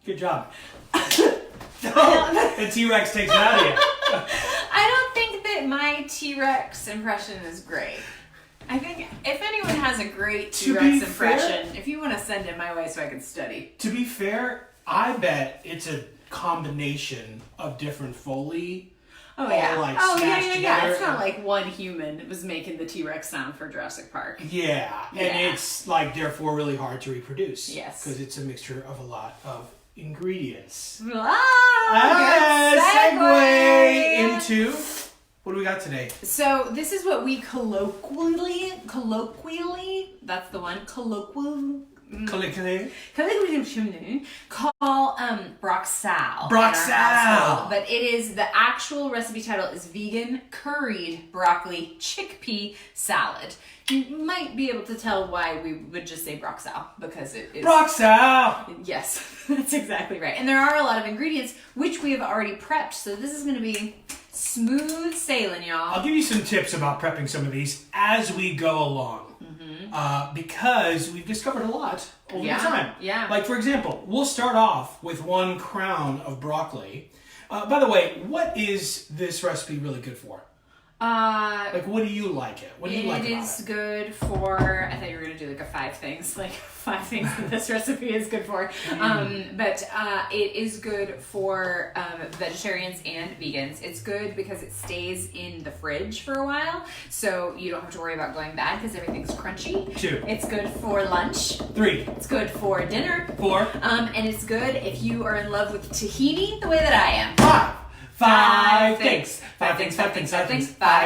Good job. The T-Rex takes it out of you. I don't think that my T-Rex impression is great. I think if anyone has a great T-Rex impression, if you want to send it my way so I can study. To be fair, I bet it's a combination of different Foley. Oh yeah. Like yeah. It's not like one human was making the T-Rex sound for Jurassic Park. Yeah, and it's like therefore really hard to reproduce. Yes. Because it's a mixture of a lot of ingredients. Good segue into what do we got today? So this is what we colloquially, that's the one, colloquially call Broxal. Broxal! But it is, the actual recipe title is vegan curried broccoli chickpea salad. You might be able to tell why we would just say Broxal, because it is... Broxal! Yes, that's exactly right. And there are a lot of ingredients which we have already prepped, so this is going to be smooth sailing, y'all. I'll give you some tips about prepping some of these as we go along. Because we've discovered a lot over time. Yeah. Like, for example, we'll start off with 1 crown of broccoli. By the way, what is this recipe really good for? Like, what do you like it? What do you like about it? It is good for, I thought you were going to do like a 5 things, like 5 things that this recipe is good for. But it is good for vegetarians and vegans. It's good because it stays in the fridge for a while, so you don't have to worry about going bad because everything's crunchy. 2. It's good for lunch. 3. It's good for dinner. 4. And it's good if you are in love with tahini the way that I am. 5 things. 5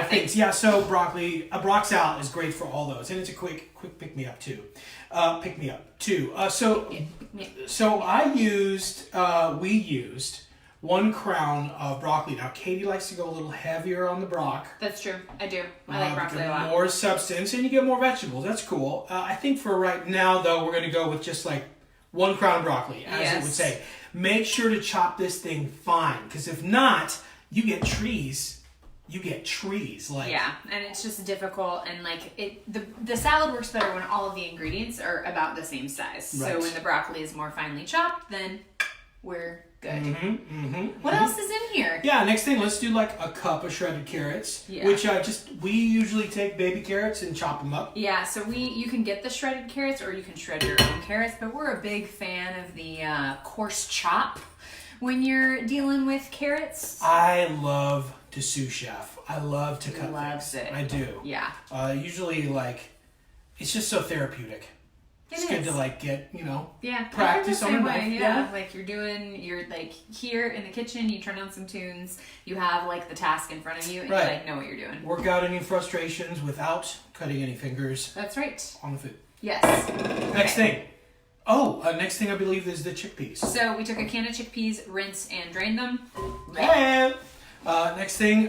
things. Yeah, so broccoli, a Broxal is great for all those, and it's a quick pick-me-up too. So we used 1 crown of broccoli. Now, Katie likes to go a little heavier on the brock. That's true. I do. I like broccoli a lot. More substance, and you get more vegetables. That's cool. I think for right now, though, we're going to go with just like 1 crown of broccoli, as it would say. Make sure to chop this thing fine, because if not, you get trees. Like, yeah, and it's just difficult, and like the salad works better when all of the ingredients are about the same size. Right. So when the broccoli is more finely chopped, then we're good. What else is in here? Yeah, next thing, let's do like a cup of shredded carrots, which we usually take baby carrots and chop them up. Yeah, so you can get the shredded carrots or you can shred your own carrots, but we're a big fan of the coarse chop when you're dealing with carrots. I love to sous chef. I love to cut Loves things. it. I do. Yeah. Usually, like, it's just so therapeutic. It's good to like get, practice on a knife. Yeah, like you're like here in the kitchen, you turn on some tunes, you have like the task in front of you, and you like know what you're doing. Work out any frustrations without cutting any fingers. That's right. On the food. Yes. Next thing. Next thing I believe is the chickpeas. So we took a can of chickpeas, rinse and drain them. Next thing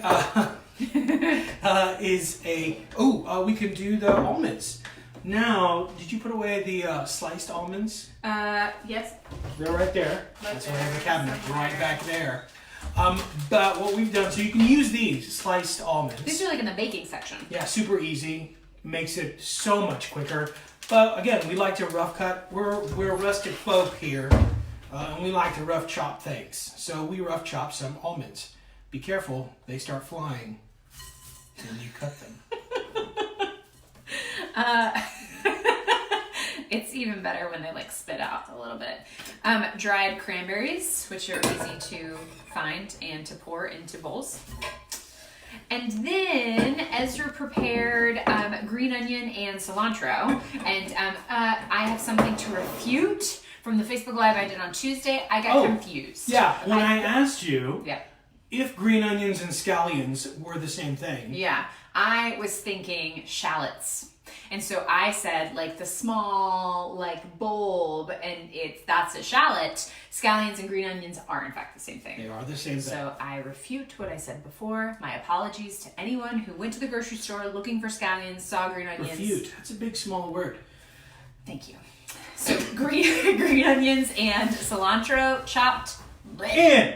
is we can do the almonds. Now, did you put away the sliced almonds? Yes. They're right there. That's why I have the cabinet right back there. But what we've done, so you can use these sliced almonds. These are like in the baking section. Yeah, super easy. Makes it so much quicker. But again, we like to rough cut. We're rustic folk here, and we like to rough chop things. So we rough chop some almonds. Be careful, they start flying when you cut them. It's even better when they like spit out a little bit. Dried cranberries, which are easy to find and to pour into bowls. And then Ezra prepared green onion and cilantro. And I have something to refute from the Facebook Live I did on Tuesday. I got confused. Yeah, when I asked you if green onions and scallions were the same thing. Yeah, I was thinking shallots. And so I said, like, the small, like, bulb, and that's a shallot. Scallions and green onions are, in fact, the same thing. They are the same thing. So I refute what I said before. My apologies to anyone who went to the grocery store looking for scallions, saw green onions. Refute. That's a big, small word. Thank you. So green onions and cilantro chopped, in.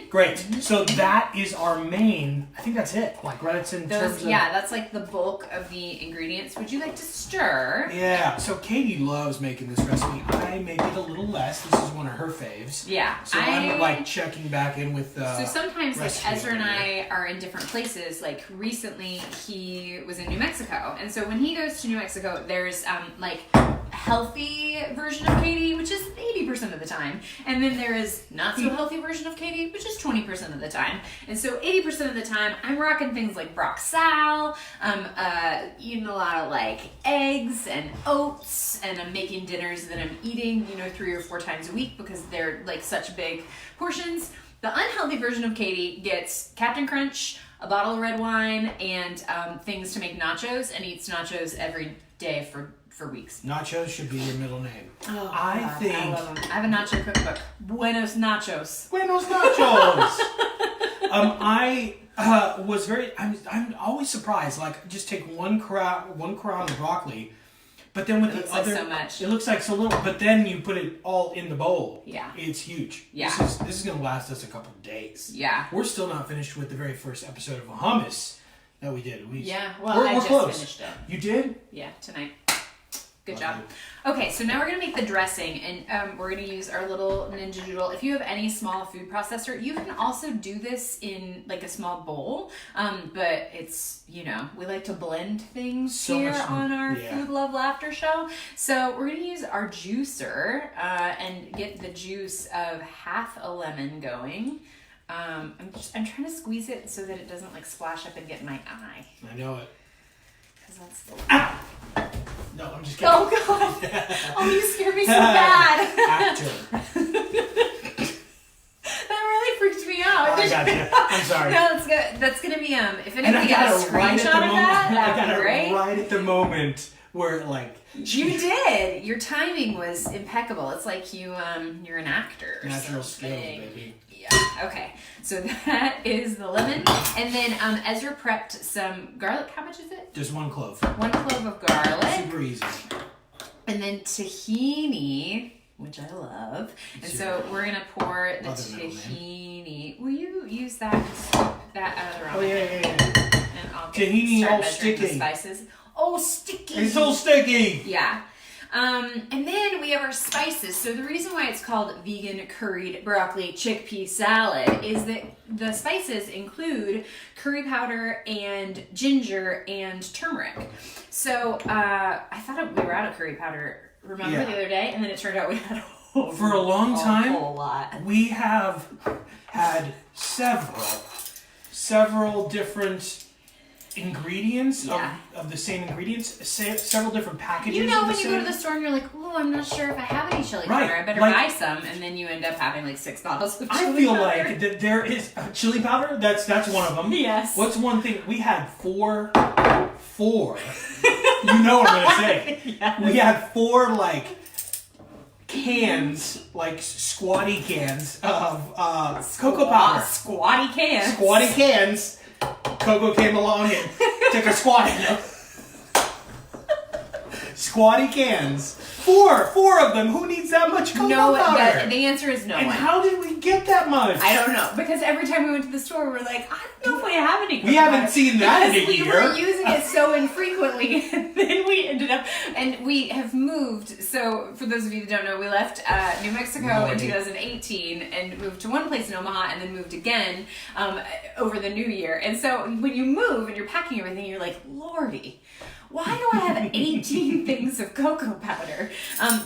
Great. So that is our main. I think that's it. Like, right? It's in terms of. Yeah, that's like the bulk of the ingredients. Would you like to stir? Yeah. So Katie loves making this recipe. I make it a little less. This is one of her faves. Yeah. So I'm like checking back in with. So sometimes like recipe Ezra and over I are in different places. Like recently, he was in New Mexico, and so when he goes to New Mexico, there's like healthy version of Katie, which is 80% of the time, and then there is not so healthy version of Katie, which is 20% of the time. And so 80% of the time, I'm rocking things like Broxal, I'm eating a lot of like eggs and oats, and I'm making dinners that I'm eating, 3 or 4 times a week because they're like such big portions. The unhealthy version of Katie gets Captain Crunch, a bottle of red wine, and things to make nachos, and eats nachos every day for weeks. Nachos should be your middle name. Oh, I God, think. I love them. I have a nacho cookbook. Buenos nachos. Buenos nachos. I was very. I'm always surprised. Like, just take one crown of broccoli, but then with It the looks like other, so much. it looks like so little. But then you put it all in the bowl. Yeah. It's huge. Yeah. This is gonna last us a couple of days. Yeah. We're still not finished with the very first episode of hummus that we did. Well, I we're just close. finished it. You did? Yeah, tonight. Good Love job. Okay, so now we're going to make the dressing, and we're going to use our little Ninja Doodle. If you have any small food processor, you can also do this in like a small bowl, but it's, we like to blend things So here much fun. on our Yeah. Food Love Laughter show. So we're going to use our juicer and get the juice of half a lemon going. I'm trying to squeeze it so that it doesn't like splash up and get in my eye. I know it. Because that's the... Ow! No, I'm just kidding. Oh God! Oh, you scared me so bad. Actor. That really freaked me out. I got you. I'm sorry. No, that's good. That's gonna be If And I anybody got got a it right at screenshot the of moment. that, I that'd got be it great. right at the moment where like You did. Your timing was impeccable. It's like you're an actor. Or natural skills, something. baby. Yeah. Okay. So that is the lemon, and then Ezra prepped some garlic. How much is it? Just one clove. 1 clove of garlic, Super easy. and then tahini, which I love. And so we're gonna pour the Other middle tahini. Will you use that other Oh yeah. And I'll Tahini start all measuring the sticky. spices. Oh, sticky. It's so sticky. Yeah. And then we have our spices. So the reason why it's called vegan curried broccoli chickpea salad is that the spices include curry powder and ginger and turmeric. So I thought we were out of curry powder, remember, Yeah. the other day? And then it turned out we had For a long time, whole lot. we have had several different ingredients Yeah. of the same ingredients, several different packages. You know of when the you go to same. the store and you're like, oh, I'm not sure if I have any chili Right, powder. I better like- buy some. And then you end up having like 6 bottles of I chili feel powder. like that there is chili powder. That's one of them. Yes. What's one thing we had? Four. You know what I'm gonna say. Yes. We had 4 like cans, like squatty cans of cocoa powder. Squatty cans. Squatty cans. Coco came along and took a squat. Squatty cans. Four of them. Who needs that much cocoa No, powder? the answer is no And one. how did we get that much? I don't know, because every time we went to the store, we're like, I don't know if we have any. We haven't seen that in a because we year. were using it so infrequently, and then we ended up, and we have moved. So, for those of you that don't know, we left New Mexico in Lordy. 2018 and moved to one place in Omaha, and then moved again over the new year. And so, when you move and you're packing everything, you're like, Lordy. Why do I have 18 things of cocoa powder?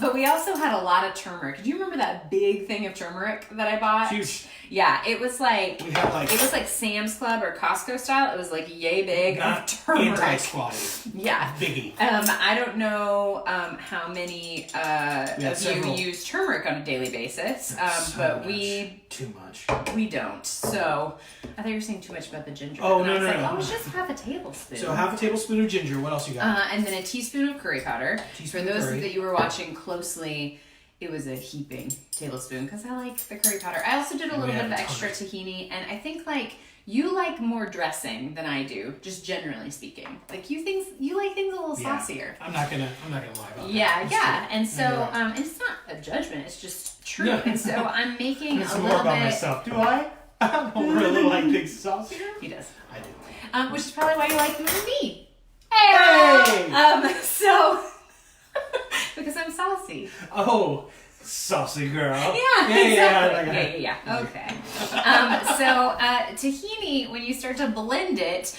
But we also had a lot of turmeric. Do you remember that big thing of turmeric that I bought? Huge. Yeah, it was like We had like it was like Sam's Club or Costco style. It was like yay big of not turmeric. anti-squatty. Yeah. Biggie. I don't know how many of you several. use turmeric on a daily basis, So but much. we Too much. don't. So I thought you were saying too much about the ginger. Oh, and I no, was no, like, no. oh, it's just half a tablespoon. So half a tablespoon of ginger. What else you got? And then a teaspoon of curry powder. Teaspoon For of those curry. that you were watching closely it was a heaping tablespoon because I like the curry powder. I also did a little bit of extra tahini, and I think like you like more dressing than I do, just generally speaking. Like you like things a little saucier. I'm not gonna lie about that. Yeah. And so and it's not a judgment, it's just true. No. And so I'm making It's a more little about bit. myself. Do I? I don't really like things saucier. He does. I do. Which is probably why you like me. Hey! So because I'm saucy. Oh, saucy girl. Yeah, exactly. Yeah. Okay. Tahini, when you start to blend it,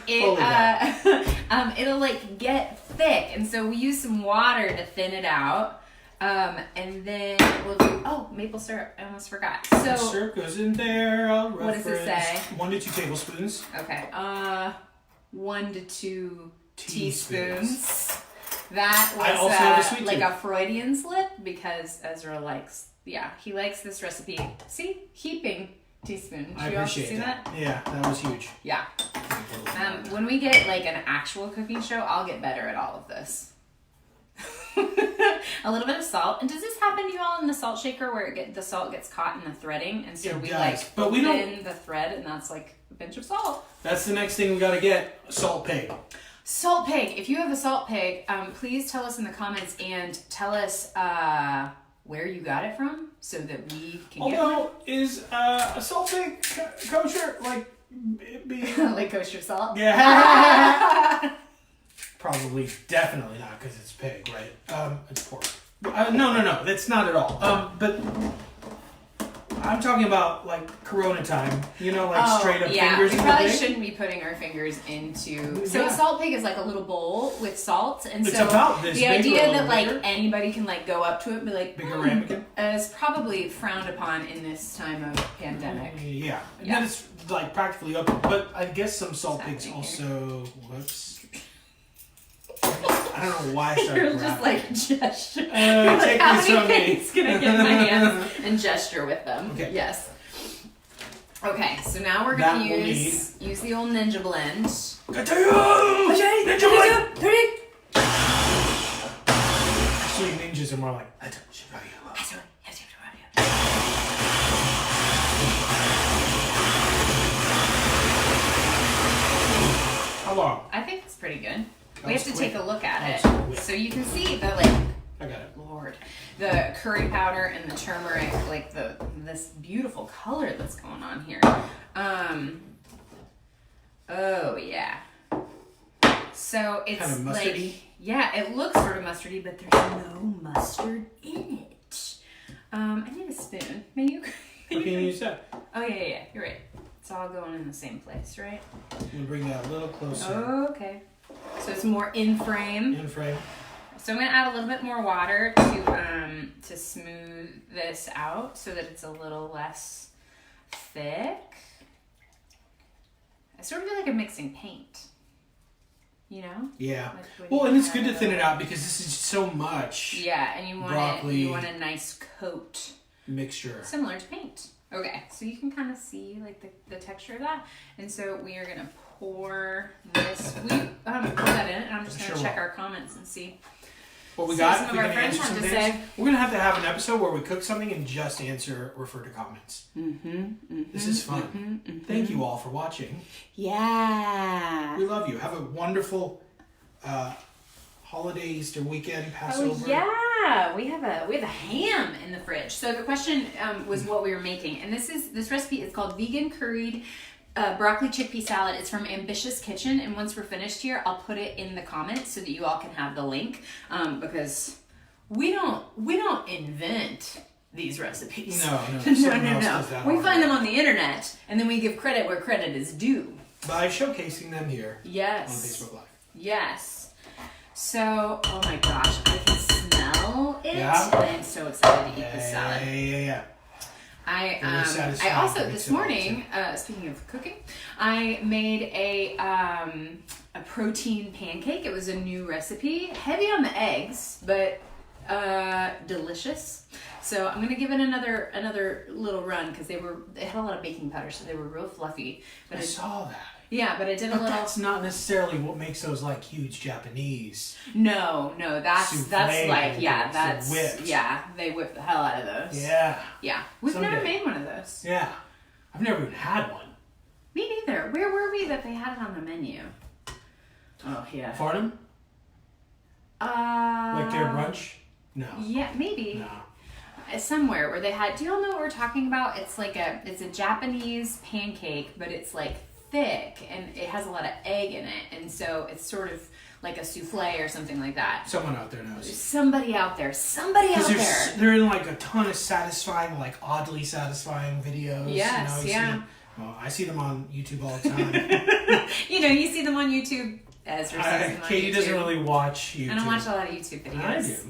it'll like get thick, and so we use some water to thin it out. And then we'll do maple syrup. I almost forgot. So syrup goes in there. I'll what does it say? 1 to 2 tablespoons. Okay. 1 to 2 teaspoons. That was I also have a sweet like tooth. a Freudian slip because Ezra likes. Yeah, he likes this recipe. See, heaping teaspoon. I Did you also appreciate see that? Yeah, that was huge. Yeah. When we get like an actual cooking show, I'll get better at all of this. A little bit of salt. And does this happen to you all in the salt shaker where the salt gets caught in the threading, and so It we does, like but we don't- open the thread, and that's like a pinch of salt. That's the next thing we gotta get. Salt pig. Salt pig. If you have a salt pig, please tell us in the comments and tell us where you got it from so that we can get one. Although, is a salt pig kosher? Like, be... Like kosher salt? Yeah. Probably, definitely not because it's pig, right? It's pork. No, that's not at all. But I'm talking about like Corona time, like straight up fingers we in probably the pig. shouldn't be putting our fingers into. So Yeah. a salt pig is like a little bowl with salt, and It's so about this the big or a idea little that like bigger? anybody can like go up to it and be like, Bigger ramekin? is probably frowned upon in this time of pandemic. Yeah. And Yeah. then it's like practically open. But I guess some salt What's pigs happening also. Whoops. I don't know why I started You're just grabbing. like gesture. Take How this many from me. pigs can I get in my hands and gesture with them? Okay. Yes. Okay, so now we're That gonna will use the old Ninja Blend. Ninja Blend! Actually, ninjas are more like. How long? I think it's pretty good. That We have was to quick. take a look at That it. was quick. So you can see the like, I got it. Lord, the curry powder and the turmeric, like this beautiful color that's going on here. Oh yeah. So it's Kind of mustardy? like, yeah, it looks sort of mustardy, but there's no mustard in it. I need a spoon. May you? What can you use that? Oh yeah, you're right. It's all going in the same place, right? I'm gonna bring that a little closer. Okay. So it's more in frame. In frame. So I'm gonna add a little bit more water to smooth this out so that it's a little less thick. I sort of feel like I'm mixing paint. You know? Yeah. Like when Well, you and it's have good to thin a- it out because this is so much Yeah, and you want Broccoli. you want a nice coat, mixture. similar to paint. Okay, so you can kind of see like the texture of that, and so we are gonna pour this. We pour that in, and I'm just gonna Sure check will. our comments and see. What we See got? some of We're our gonna friends answer have some to things. say. We're gonna have an episode where we cook something and just refer to comments. This is fun. Thank you all for watching. Yeah. We love you. Have a wonderful holiday, Easter weekend, Passover. Oh yeah, we have a ham in the fridge. So the question was what we were making, and this recipe is called vegan curried broccoli chickpea salad. It's from Ambitious Kitchen, and once we're finished here, I'll put it in the comments so that you all can have the link because we don't invent these recipes. No. no. Someone else does that We already. find them on the internet, and then we give credit where credit is due. By showcasing them here on Yes. Facebook Live. Yes. So, oh my gosh, I can smell it, Yeah? and I'm so excited to eat this salad. Yeah. Very I satisfying also to mix this it all morning, speaking of cooking, I made a protein pancake. It was a new recipe, heavy on the eggs, but delicious. So I'm gonna give it another little run because it had a lot of baking powder, so they were real fluffy. But I it's saw that. Yeah, but I did a But little. that's not necessarily what makes those like huge Japanese. No, that's Souffle like pancakes, that's whipped. Yeah, they whip the hell out of those. Yeah. Yeah, we've never Someday. made one of those. Yeah. I've never even had one. Me neither. Where were we that they had it on the menu? Oh yeah. Farnham? Like their brunch? No. Yeah, maybe. No. Somewhere where they had. Do you all know what we're talking about? It's a Japanese pancake, but it's like thick and it has a lot of egg in it, and so it's sort of like a souffle or something like that. Someone out there knows. There's somebody out there. Somebody out there. They're in like a ton of satisfying, like oddly satisfying videos. Yes, yeah. I see them on YouTube all the time. You see them on YouTube. Ezra sees them on Katie YouTube. doesn't really watch YouTube. I don't watch a lot of YouTube videos.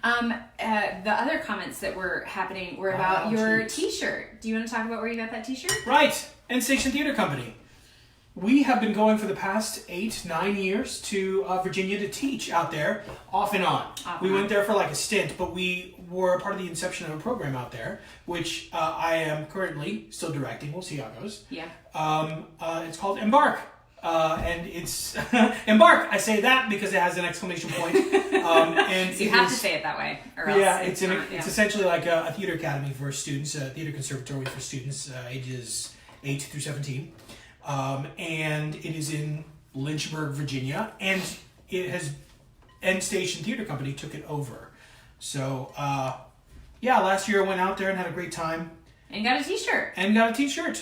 I do. The other comments that were happening were about your T-shirt. Do you want to talk about where you got that T-shirt? Right. End Station Theater Company. We have been going for the past 8-9 years to Virginia to teach out there, off and on. We went there for like a stint, but we were a part of the inception of a program out there, which I am currently still directing. We'll see how it goes. Yeah. It's called Embark. And it's Embark. I say that because it has an exclamation point. And So you have to say it that way, or else yeah, it's it's essentially like a theater academy for students, a theater conservatory for students ages 8 through 17. And it is in Lynchburg, Virginia, and it has End Station Theater Company took it over. So last year I went out there and had a great time. And you got a T-shirt. And got a T-shirt.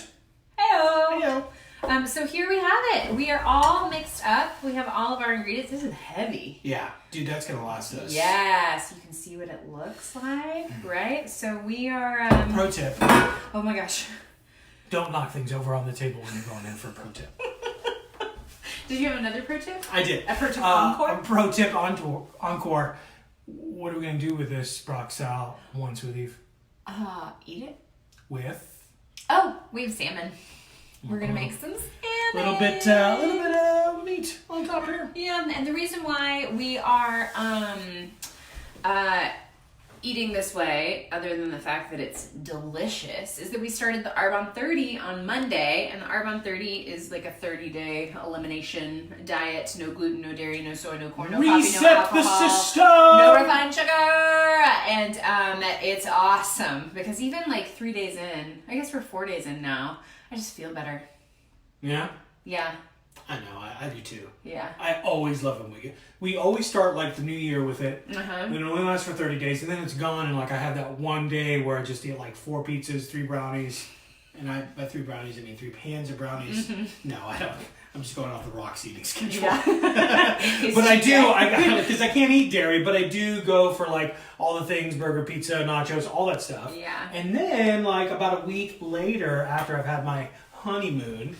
Heyo. Heyo. So here we have it. We are all mixed up. We have all of our ingredients. This is heavy. Yeah, dude, that's gonna last us. Yes, you can see what it looks like, right? So we are. Pro tip: Oh my gosh. don't knock things over on the table when you're going in for a pro tip. Did you have another pro tip? I did. A pro tip encore? A pro tip encore. What are we gonna do with this Brock Sal once we leave? Eat it. With Oh, we have salmon. We're gonna make some salmon. little bit of meat on top here. Yeah, and the reason why we are eating this way, other than the fact that it's delicious, is that we started the Arbonne 30 on Monday, and the Arbonne 30 is like a 30-day elimination diet: no gluten, no dairy, no soy, no corn, no coffee, no Reset alcohol, the system. no refined sugar, and it's awesome because even like 3 days in, I guess we're 4 days in now, I just feel better. Yeah, Yeah, I know. I do too. yeah. I always love it. We always start like the new year with it. Uh-huh. And it only lasts for 30 days, and then it's gone. And like I have that one day where I just eat like 4 pizzas, 3 brownies, and by 3 brownies I mean 3 pans of brownies. No, I don't. I'm just going off the Rock's eating schedule. Yeah. But I do, because I can't eat dairy, but I do go for like all the things: burger, pizza, nachos, all that stuff. Yeah. And then like about a week later, after I've had my honeymoon,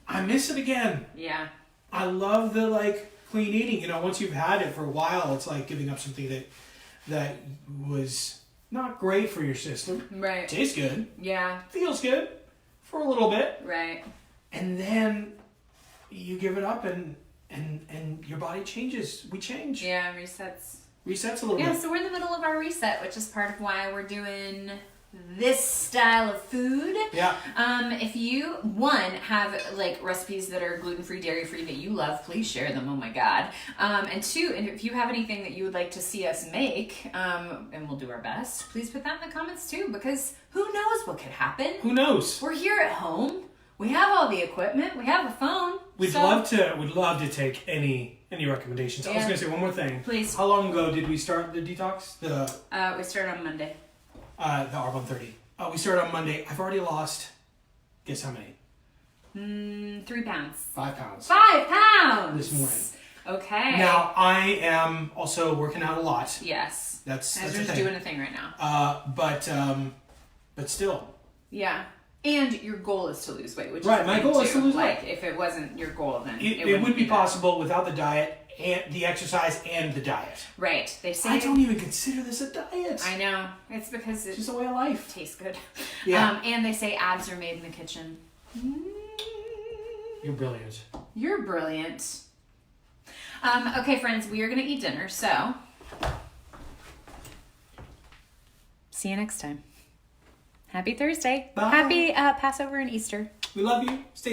I miss it again. Yeah. I love the like clean eating. Once you've had it for a while, it's like giving up something that was not great for your system. Right. Tastes good, Yeah. feels good for a little bit, Right. and then you give it up, and your body changes. We change. Yeah, resets. Resets a little Yeah, bit. so we're in the middle of our reset, which is part of why we're doing this style of food. Yeah. If you, one, have like recipes that are gluten-free, dairy-free that you love, please share them. Oh my God. And two, and if you have anything that you would like to see us make, and we'll do our best, please put that in the comments too, because who knows what could happen. Who knows? We're here at home. We have all the equipment. We have a phone. We'd love to take any recommendations. I was Yeah. gonna say one more thing. Please. How long ago did we start the detox? We start on Monday. The Arbonne 30. We started on Monday. I've already lost. Guess how many? 3 pounds. 5 pounds 5 pounds this morning. Okay. Now I am also working out a lot. Yes. That's a Ezra's thing. doing a thing right now. But still. Yeah. And your goal is to lose weight, which Right, is my the thing, goal is too. to lose like, weight. if it wasn't your goal, then It wouldn't would be that. possible without the diet and the exercise and the diet. Right. They say. I don't even consider this a diet. I know. It's because it It's just a way of life. tastes good. Yeah. And they say abs are made in the kitchen. You're brilliant. You're brilliant. Okay, friends, we are going to eat dinner, so see you next time. Happy Thursday. Bye. Happy Passover and Easter. We love you. Stay